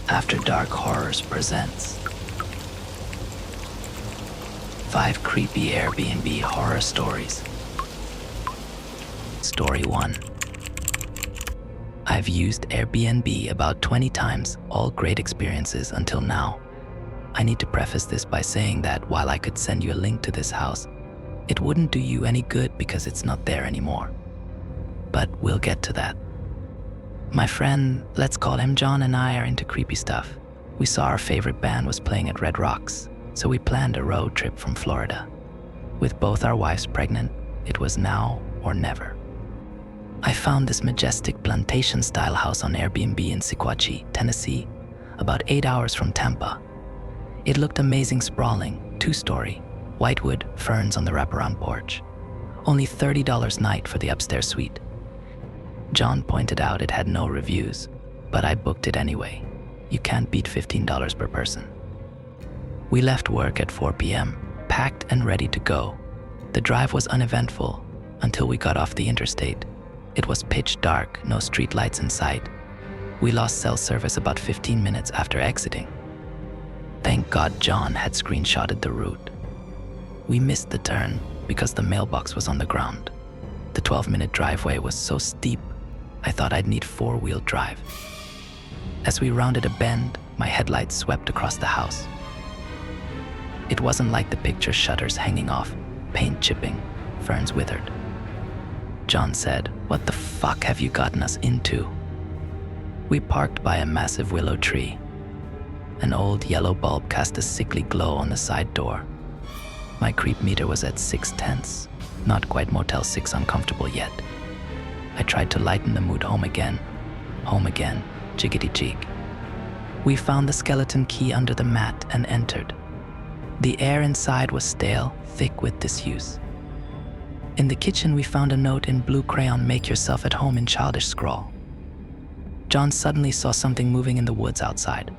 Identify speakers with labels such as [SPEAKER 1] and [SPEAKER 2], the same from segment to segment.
[SPEAKER 1] After Dark Horrors presents 5 creepy Airbnb horror stories. Story 1. I've used Airbnb about 20 times, all great experiences until now. I need to preface this by saying that while I could send you a link to this house, it wouldn't do you any good because it's not there anymore. But we'll get to that. My friend, let's call him John, and I are into creepy stuff. We saw our favorite band was playing at Red Rocks, so we planned a road trip from Florida. With both our wives pregnant, it was now or never. I found this majestic plantation-style house on Airbnb in Sequatchie, Tennessee, about 8 hours from Tampa. It looked amazing, sprawling, 2-story, whitewood, ferns on the wraparound porch. Only $30 night for the upstairs suite. John pointed out it had no reviews, but I booked it anyway. You can't beat $15 per person. We left work at 4 p.m., packed and ready to go. The drive was uneventful until we got off the interstate. It was pitch dark, no street lights in sight. We lost cell service about 15 minutes after exiting. Thank God John had screenshotted the route. We missed the turn because the mailbox was on the ground. The 12-minute driveway was so steep, I thought I'd need 4-wheel drive. As we rounded a bend, my headlights swept across the house. It wasn't like the picture, shutters hanging off, paint chipping, ferns withered. John said, "What the fuck have you gotten us into?" We parked by a massive willow tree. An old yellow bulb cast a sickly glow on the side door. My creep meter was at 6/10, not quite Motel 6 uncomfortable yet. I tried to lighten the mood. Home again, jiggity jig. We found the skeleton key under the mat and entered. The air inside was stale, thick with disuse. In the kitchen, we found a note in blue crayon, "Make yourself at home," in childish scrawl. John suddenly saw something moving in the woods outside.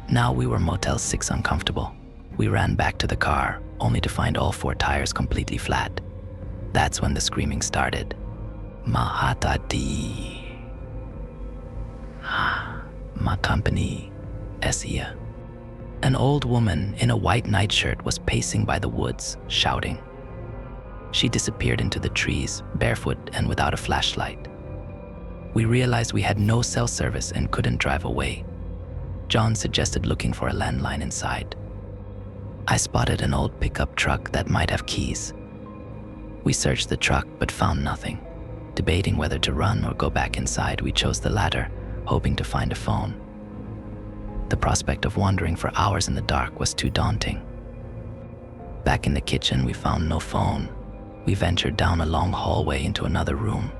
[SPEAKER 1] Now we were Motel 6 uncomfortable. We ran back to the car, only to find all 4 tires completely flat. That's when the screaming started. Mahatati. Ma company, Esia. An old woman in a white nightshirt was pacing by the woods, shouting. She disappeared into the trees, barefoot and without a flashlight. We realized we had no cell service and couldn't drive away. John suggested looking for a landline inside. I spotted an old pickup truck that might have keys. We searched the truck but found nothing. Debating whether to run or go back inside, we chose the latter, hoping to find a phone. The prospect of wandering for hours in the dark was too daunting. Back in the kitchen, we found no phone. We ventured down a long hallway into another room.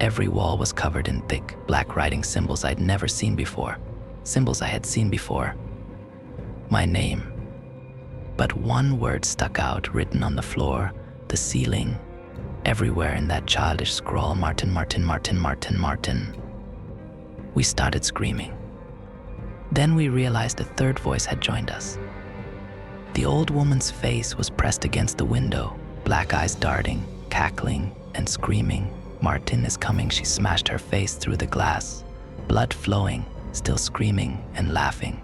[SPEAKER 1] Every wall was covered in thick, black writing, symbols I'd never seen before. Symbols I had seen before. My name. But one word stuck out, written on the floor, the ceiling, everywhere in that childish scrawl: Martin, Martin, Martin, Martin, Martin. We started screaming. Then we realized a third voice had joined us. The old woman's face was pressed against the window, black eyes darting, cackling, and screaming. "Martin is coming." She smashed her face through the glass, blood flowing, still screaming and laughing.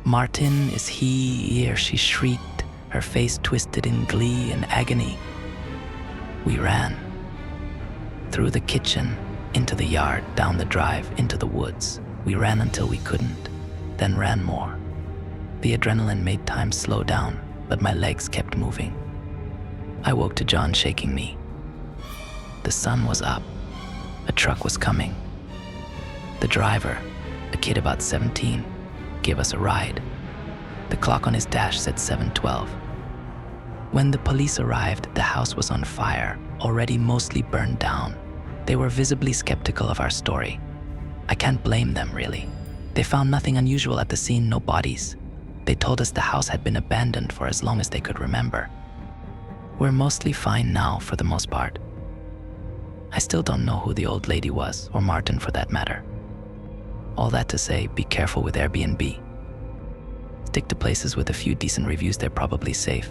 [SPEAKER 1] "Martin is here," she shrieked, her face twisted in glee and agony. We ran. Through the kitchen, into the yard, down the drive, into the woods. We ran until we couldn't, then ran more. The adrenaline made time slow down, but my legs kept moving. I woke to John shaking me. The sun was up. A truck was coming. The driver, a kid about 17, gave us a ride. The clock on his dash said 7:12. When the police arrived, the house was on fire, already mostly burned down. They were visibly skeptical of our story. I can't blame them, really. They found nothing unusual at the scene, no bodies. They told us the house had been abandoned for as long as they could remember. We're mostly fine now, for the most part. I still don't know who the old lady was, or Martin for that matter. All that to say, be careful with Airbnb. Stick to places with a few decent reviews, they're probably safe.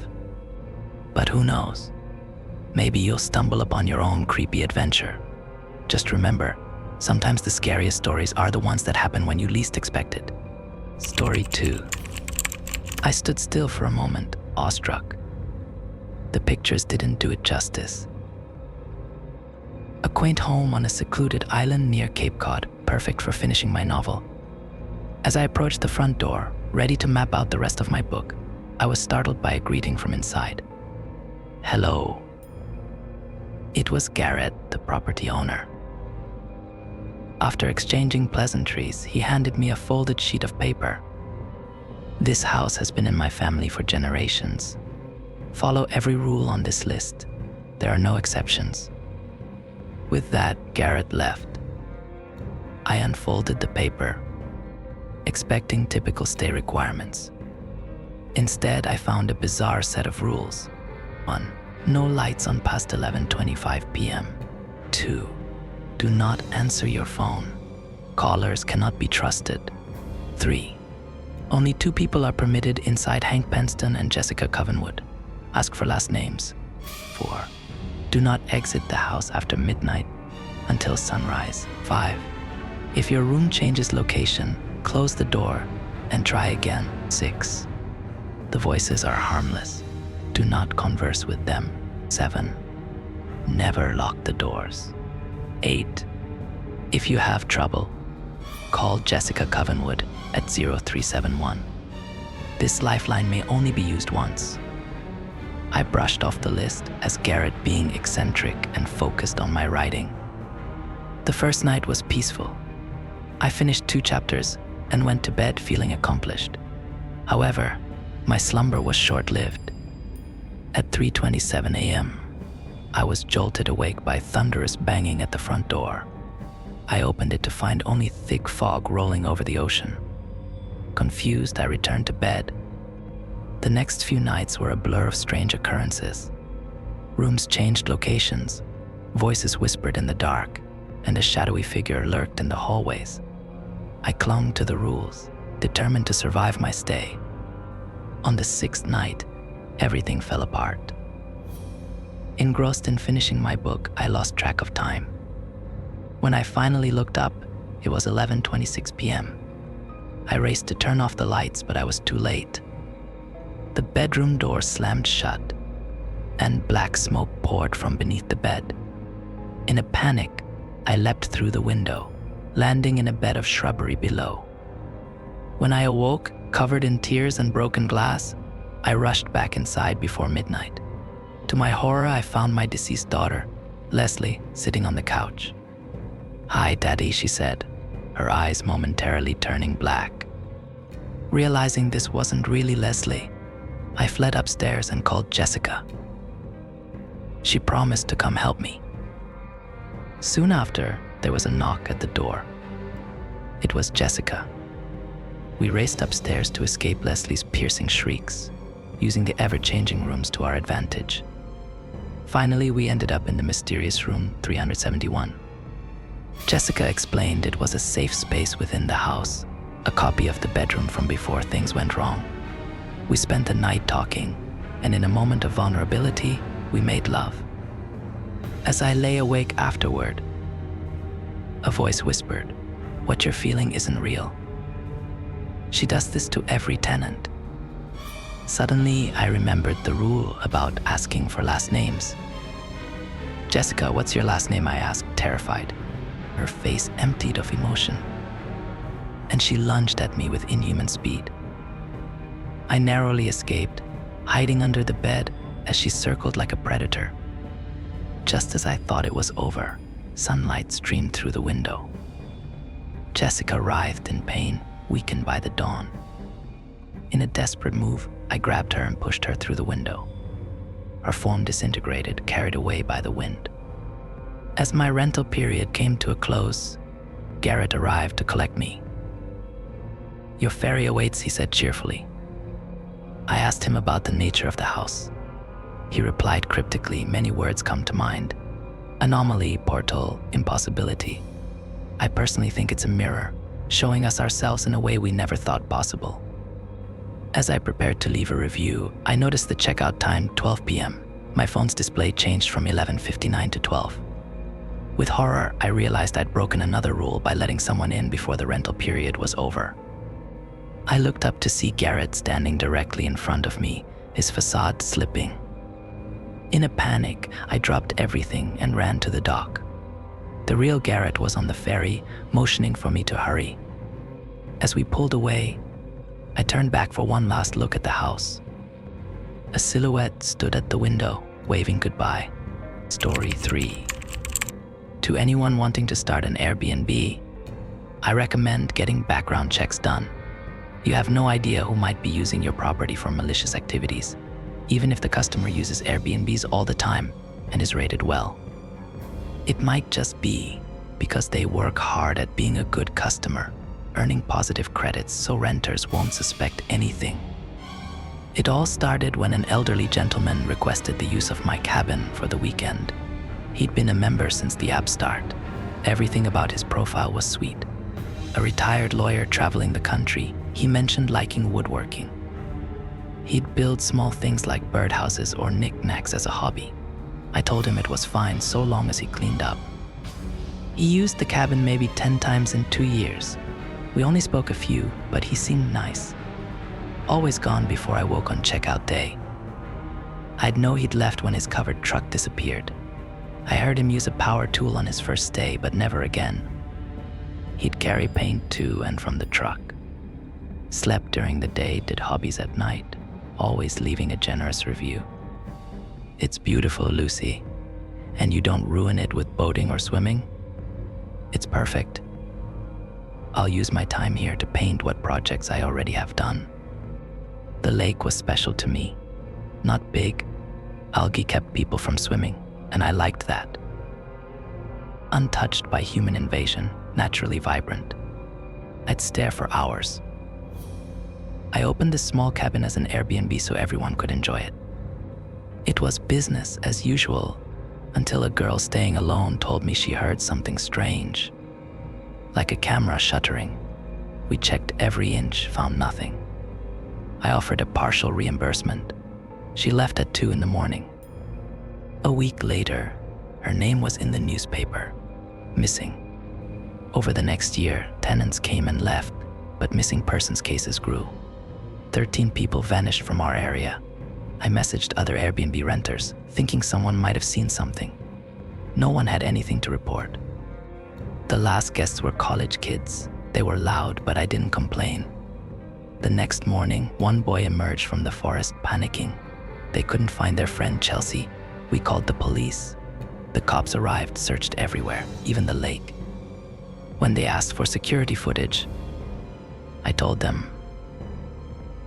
[SPEAKER 1] But who knows? Maybe you'll stumble upon your own creepy adventure. Just remember, Sometimes the scariest stories are the ones that happen when you least expect it. Story 2. I stood still for a moment, awestruck. The pictures didn't do it justice. A quaint home on a secluded island near Cape Cod, perfect for finishing my novel. As I approached the front door, ready to map out the rest of my book, I was startled by a greeting from inside. Hello. It was Garrett, the property owner. After exchanging pleasantries, he handed me a folded sheet of paper. This house has been in my family for generations. Follow every rule on this list. There are no exceptions. With that, Garrett left. I unfolded the paper, expecting typical stay requirements. Instead, I found a bizarre set of rules. 1. No lights on past 11:25 p.m. 2. Do not answer your phone. Callers cannot be trusted. 3. Only 2 people are permitted inside Hank Penston and Jessica Covenwood. Ask for last names. 4. Do not exit the house after midnight until sunrise. 5. If your room changes location, close the door and try again. 6. The voices are harmless. Do not converse with them. 7. Never lock the doors. 8. If you have trouble, call Jessica Covenwood at 0371. This lifeline may only be used once. I brushed off the list as Garrett being eccentric and focused on my writing. The first night was peaceful. I finished 2 chapters and went to bed feeling accomplished. However, my slumber was short-lived. At 3:27 a.m., I was jolted awake by thunderous banging at the front door. I opened it to find only thick fog rolling over the ocean. Confused, I returned to bed. The next few nights were a blur of strange occurrences. Rooms changed locations, voices whispered in the dark, and a shadowy figure lurked in the hallways. I clung to the rules, determined to survive my stay. On the 6th night, everything fell apart. Engrossed in finishing my book, I lost track of time. When I finally looked up, it was 11:26 p.m. I raced to turn off the lights, but I was too late. The bedroom door slammed shut, and black smoke poured from beneath the bed. In a panic, I leapt through the window, landing in a bed of shrubbery below. When I awoke, covered in tears and broken glass, I rushed back inside before midnight. To my horror, I found my deceased daughter, Leslie, sitting on the couch. "Hi, Daddy," she said, her eyes momentarily turning black. Realizing this wasn't really Leslie, I fled upstairs and called Jessica. She promised to come help me. Soon after, there was a knock at the door. It was Jessica. We raced upstairs to escape Leslie's piercing shrieks, using the ever-changing rooms to our advantage. Finally, we ended up in the mysterious room 371. Jessica explained it was a safe space within the house, a copy of the bedroom from before things went wrong. We spent the night talking, and in a moment of vulnerability, we made love. As I lay awake afterward, a voice whispered, "What you're feeling isn't real." She does this to every tenant. Suddenly, I remembered the rule about asking for last names. "Jessica, what's your last name?" I asked, terrified. Her face emptied of emotion, and she lunged at me with inhuman speed. I narrowly escaped, hiding under the bed as she circled like a predator. Just as I thought it was over, sunlight streamed through the window. Jessica writhed in pain, weakened by the dawn. In a desperate move, I grabbed her and pushed her through the window. Her form disintegrated, carried away by the wind. As my rental period came to a close, Garrett arrived to collect me. "Your ferry awaits," he said cheerfully. I asked him about the nature of the house. He replied cryptically, many words come to mind. Anomaly, portal, impossibility. I personally think it's a mirror, showing us ourselves in a way we never thought possible. As I prepared to leave a review, I noticed the checkout time, 12 p.m. My phone's display changed from 11:59 to 12. With horror, I realized I'd broken another rule by letting someone in before the rental period was over. I looked up to see Garrett standing directly in front of me, his facade slipping. In a panic, I dropped everything and ran to the dock. The real Garrett was on the ferry, motioning for me to hurry. As we pulled away, I turned back for one last look at the house. A silhouette stood at the window, waving goodbye. Story 3. To anyone wanting to start an Airbnb, I recommend getting background checks done. You have no idea who might be using your property for malicious activities, even if the customer uses Airbnbs all the time and is rated well. It might just be because they work hard at being a good customer, earning positive credits so renters won't suspect anything. It all started when an elderly gentleman requested the use of my cabin for the weekend. He'd been a member since the app start. Everything about his profile was sweet. A retired lawyer traveling the country, he mentioned liking woodworking. He'd build small things like birdhouses or knickknacks as a hobby. I told him it was fine so long as he cleaned up. He used the cabin maybe 10 times in 2 years. We only spoke a few, but he seemed nice. Always gone before I woke on checkout day. I'd know he'd left when his covered truck disappeared. I heard him use a power tool on his first day, but never again. He'd carry paint to and from the truck. Slept during the day, did hobbies at night, always leaving a generous review. It's beautiful, Lucy, and you don't ruin it with boating or swimming? It's perfect. I'll use my time here to paint what projects I already have done. The lake was special to me. Not big. Algae kept people from swimming, and I liked that. Untouched by human invasion, naturally vibrant. I'd stare for hours. I opened this small cabin as an Airbnb so everyone could enjoy it. It was business as usual until a girl staying alone told me she heard something strange. Like a camera shuttering. We checked every inch, found nothing. I offered a partial reimbursement. She left at 2 a.m. A week later, her name was in the newspaper, missing. Over the next year, tenants came and left, but missing persons cases grew. 13 people vanished from our area. I messaged other Airbnb renters, thinking someone might have seen something. No one had anything to report. The last guests were college kids. They were loud, but I didn't complain. The next morning, one boy emerged from the forest panicking. They couldn't find their friend Chelsea. We called the police. The cops arrived, searched everywhere, even the lake. When they asked for security footage, I told them,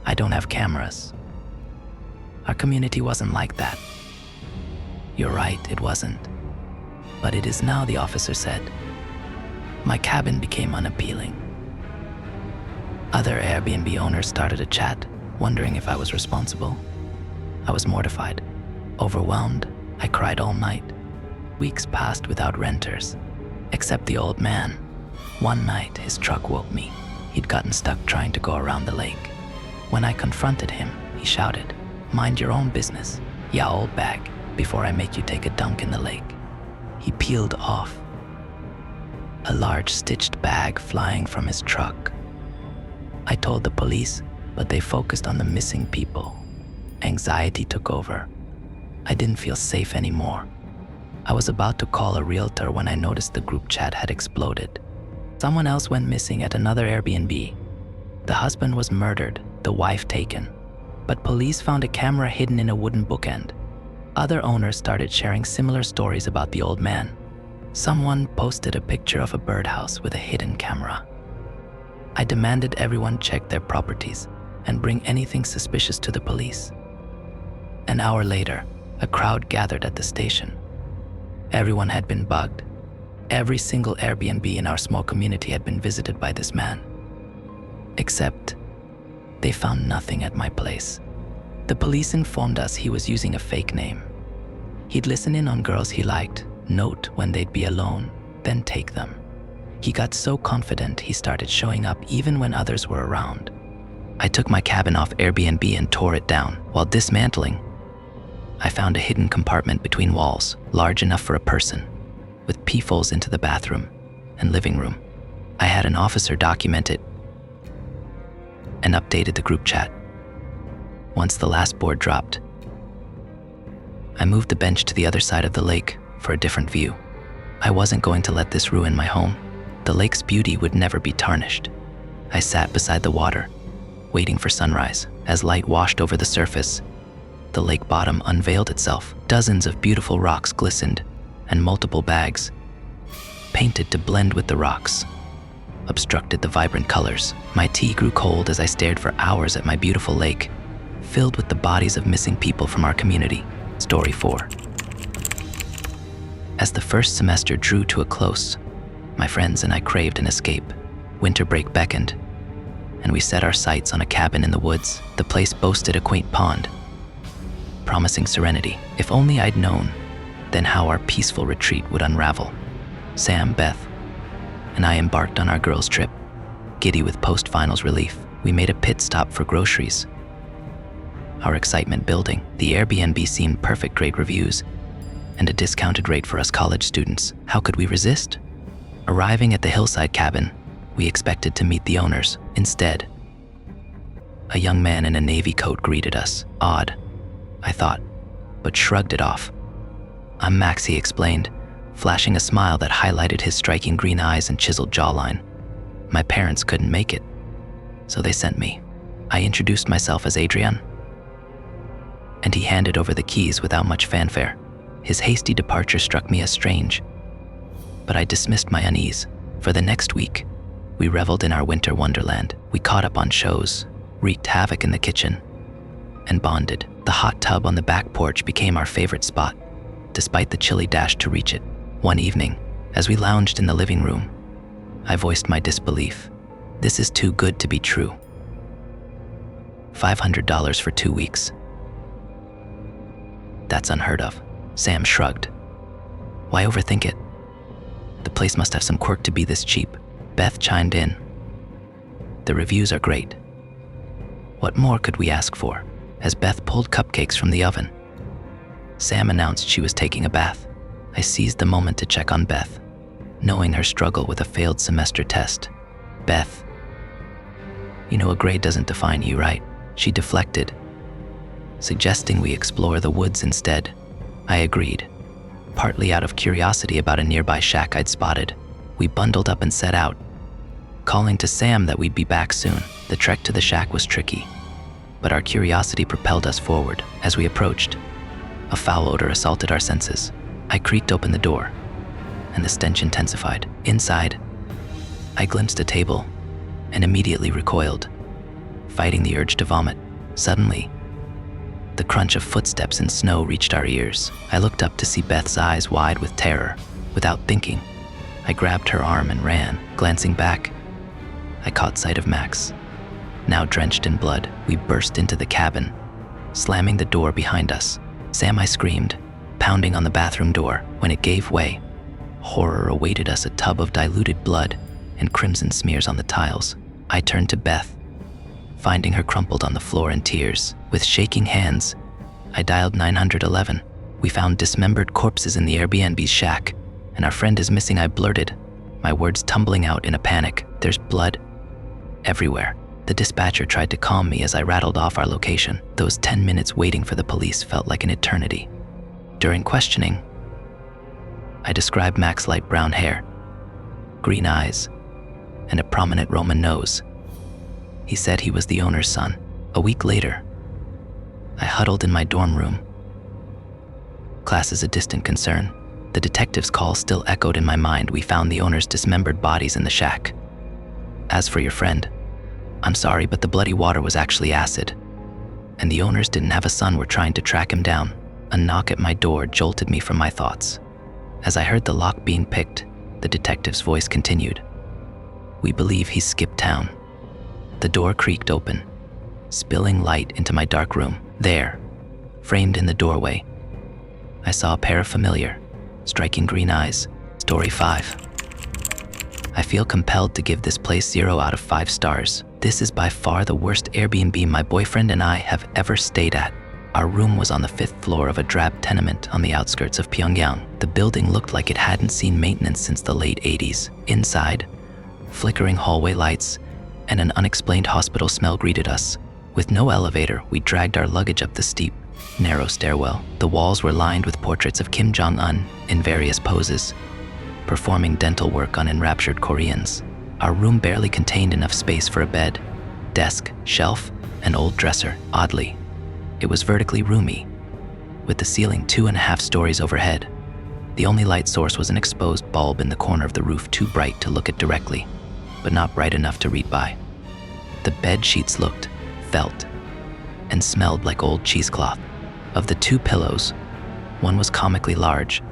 [SPEAKER 1] I don't have cameras. Our community wasn't like that. You're right, it wasn't. But it is now, the officer said. My cabin became unappealing. Other Airbnb owners started a chat, wondering if I was responsible. I was mortified, overwhelmed. I cried all night. Weeks passed without renters, except the old man. One night, his truck woke me. He'd gotten stuck trying to go around the lake. When I confronted him, he shouted, "Mind your own business, ya old bag, before I make you take a dunk in the lake." He peeled off, a large stitched bag flying from his truck. I told the police, but they focused on the missing people. Anxiety took over. I didn't feel safe anymore. I was about to call a realtor when I noticed the group chat had exploded. Someone else went missing at another Airbnb. The husband was murdered, the wife taken. But police found a camera hidden in a wooden bookend. Other owners started sharing similar stories about the old man. Someone posted a picture of a birdhouse with a hidden camera. I demanded everyone check their properties and bring anything suspicious to the police. An hour later, a crowd gathered at the station. Everyone had been bugged. Every single Airbnb in our small community had been visited by this man. Except, they found nothing at my place. The police informed us he was using a fake name. He'd listen in on girls he liked, note when they'd be alone, then take them. He got so confident he started showing up even when others were around. I took my cabin off Airbnb and tore it down. While dismantling, I found a hidden compartment between walls, large enough for a person. with peepholes into the bathroom and living room. I had an officer document it and updated the group chat. Once the last board dropped, I moved the bench to the other side of the lake for a different view. I wasn't going to let this ruin my home. The lake's beauty would never be tarnished. I sat beside the water, waiting for sunrise. As light washed over the surface, the lake bottom unveiled itself. Dozens of beautiful rocks glistened, and multiple bags, painted to blend with the rocks, obstructed the vibrant colors. My tea grew cold as I stared for hours at my beautiful lake, filled with the bodies of missing people from our community. Story 4. As the first semester drew to a close, my friends and I craved an escape. Winter break beckoned, and we set our sights on a cabin in the woods. The place boasted a quaint pond, promising serenity. If only I'd known then how our peaceful retreat would unravel. Sam, Beth, and I embarked on our girls' trip. Giddy with post-finals relief, we made a pit stop for groceries. Our excitement building. The Airbnb seemed perfect, great reviews, and a discounted rate for us college students. How could we resist? Arriving at the hillside cabin, we expected to meet the owners. Instead, a young man in a navy coat greeted us. Odd, I thought, but shrugged it off. "I'm Max," he explained, flashing a smile that highlighted his striking green eyes and chiseled jawline. "My parents couldn't make it, so they sent me." I introduced myself as Adrian, and he handed over the keys without much fanfare. His hasty departure struck me as strange, but I dismissed my unease. For the next week, we reveled in our winter wonderland. We caught up on shows, wreaked havoc in the kitchen, and bonded. The hot tub on the back porch became our favorite spot, despite the chilly dash to reach it. One evening, as we lounged in the living room, I voiced my disbelief. "This is too good to be true. $500 for 2 weeks. That's unheard of." Sam shrugged. "Why overthink it? The place must have some quirk to be this cheap." Beth chimed in. "The reviews are great. What more could we ask for?" As Beth pulled cupcakes from the oven, Sam announced she was taking a bath. I seized the moment to check on Beth, knowing her struggle with a failed semester test. "Beth, you know a grade doesn't define you, right?" She deflected, suggesting we explore the woods instead. I agreed, partly out of curiosity about a nearby shack I'd spotted. We bundled up and set out, calling to Sam that we'd be back soon. The trek to the shack was tricky, but our curiosity propelled us forward. As we approached, a foul odor assaulted our senses. I creaked open the door, and the stench intensified. Inside, I glimpsed a table and immediately recoiled, fighting the urge to vomit. Suddenly, the crunch of footsteps in snow reached our ears. I looked up to see Beth's eyes wide with terror. Without thinking, I grabbed her arm and ran. Glancing back, I caught sight of Max. Now drenched in blood, we burst into the cabin, slamming the door behind us. "Sam," I screamed, pounding on the bathroom door. When it gave way, horror awaited us: a tub of diluted blood and crimson smears on the tiles. I turned to Beth, finding her crumpled on the floor in tears. With shaking hands, I dialed 911. "We found dismembered corpses in the Airbnb's shack, and our friend is missing," I blurted, my words tumbling out in a panic. "There's blood everywhere." The dispatcher tried to calm me as I rattled off our location. Those 10 minutes waiting for the police felt like an eternity. During questioning, I described Max's light brown hair, green eyes, and a prominent Roman nose. He said he was the owner's son. A week later, I huddled in my dorm room. Class is a distant concern. The detective's call still echoed in my mind. "We found the owner's dismembered bodies in the shack. As for your friend, I'm sorry, but the bloody water was actually acid. And the owners didn't have a son. We're trying to track him down." A knock at my door jolted me from my thoughts. As I heard the lock being picked, the detective's voice continued. "We believe he's skipped town." The door creaked open, spilling light into my dark room. There, framed in the doorway, I saw a pair of familiar, striking green eyes. Story 5. I feel compelled to give this place 0 out of 5 stars. This is by far the worst Airbnb my boyfriend and I have ever stayed at. Our room was on the 5th floor of a drab tenement on the outskirts of Pyongyang. The building looked like it hadn't seen maintenance since the late 80s. Inside, flickering hallway lights and an unexplained hospital smell greeted us. With no elevator, we dragged our luggage up the steep, narrow stairwell. The walls were lined with portraits of Kim Jong-un in various poses, performing dental work on enraptured Koreans. Our room barely contained enough space for a bed, desk, shelf, and old dresser. Oddly, it was vertically roomy, with the ceiling 2.5 stories overhead. The only light source was an exposed bulb in the corner of the roof, too bright to look at directly, but not bright enough to read by. The bed sheets looked, felt, and smelled like old cheesecloth. Of the 2 pillows, one was comically large,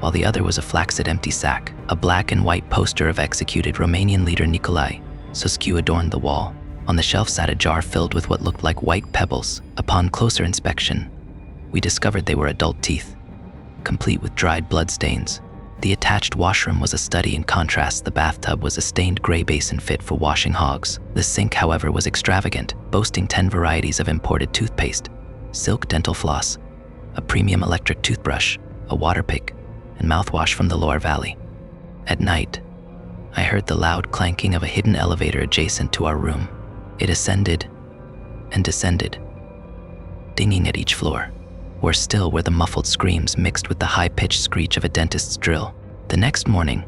[SPEAKER 1] while the other was a flaccid empty sack. A black and white poster of executed Romanian leader Nicolae Ceausescu adorned the wall. On the shelf sat a jar filled with what looked like white pebbles. Upon closer inspection, we discovered they were adult teeth, complete with dried blood stains. The attached washroom was a study in contrast. The bathtub was a stained gray basin fit for washing hogs. The sink, however, was extravagant, boasting 10 varieties of imported toothpaste, silk dental floss, a premium electric toothbrush, a water pick, and mouthwash from the Loire Valley. At night, I heard the loud clanking of a hidden elevator adjacent to our room. It ascended and descended, dinging at each floor. Worse still were the muffled screams mixed with the high-pitched screech of a dentist's drill. The next morning,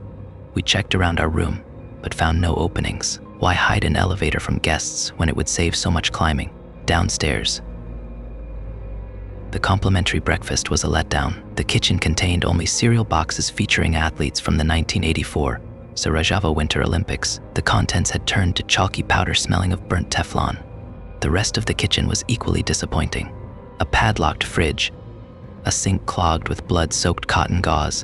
[SPEAKER 1] we checked around our room, but found no openings. Why hide an elevator from guests when it would save so much climbing? Downstairs, the complimentary breakfast was a letdown. The kitchen contained only cereal boxes featuring athletes from the 1984 Sarajevo Winter Olympics. The contents had turned to chalky powder smelling of burnt Teflon. The rest of the kitchen was equally disappointing. A padlocked fridge, a sink clogged with blood-soaked cotton gauze,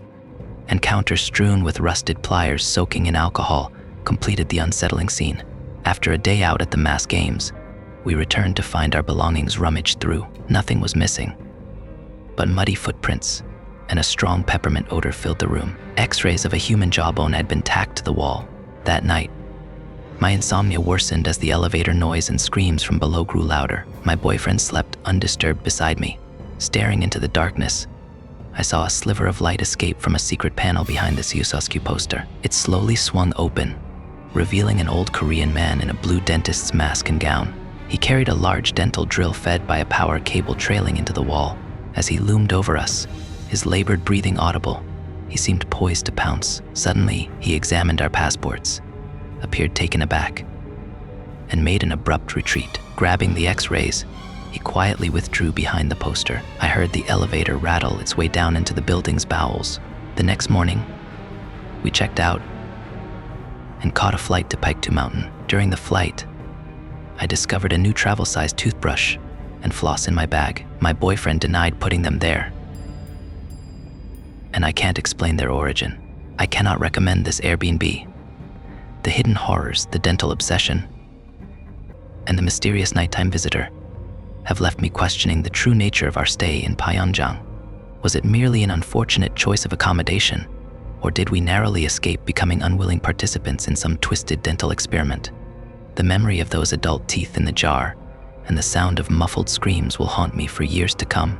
[SPEAKER 1] and counters strewn with rusted pliers soaking in alcohol completed the unsettling scene. After a day out at the mass games, we returned to find our belongings rummaged through. Nothing was missing, but muddy footprints and a strong peppermint odor filled the room. X-rays of a human jawbone had been tacked to the wall. That night, my insomnia worsened as the elevator noise and screams from below grew louder. My boyfriend slept undisturbed beside me. Staring into the darkness, I saw a sliver of light escape from a secret panel behind the Ceausescu poster. It slowly swung open, revealing an old Korean man in a blue dentist's mask and gown. He carried a large dental drill fed by a power cable trailing into the wall. As he loomed over us, his labored breathing audible, he seemed poised to pounce. Suddenly, he examined our passports, appeared taken aback, and made an abrupt retreat. Grabbing the X-rays, he quietly withdrew behind the poster. I heard the elevator rattle its way down into the building's bowels. The next morning, we checked out and caught a flight to Paektu Mountain. During the flight, I discovered a new travel-sized toothbrush and floss in my bag. My boyfriend denied putting them there, and I can't explain their origin. I cannot recommend this Airbnb. The hidden horrors, the dental obsession, and the mysterious nighttime visitor have left me questioning the true nature of our stay in Pyongyang. Was it merely an unfortunate choice of accommodation, or did we narrowly escape becoming unwilling participants in some twisted dental experiment? The memory of those adult teeth in the jar and the sound of muffled screams will haunt me for years to come.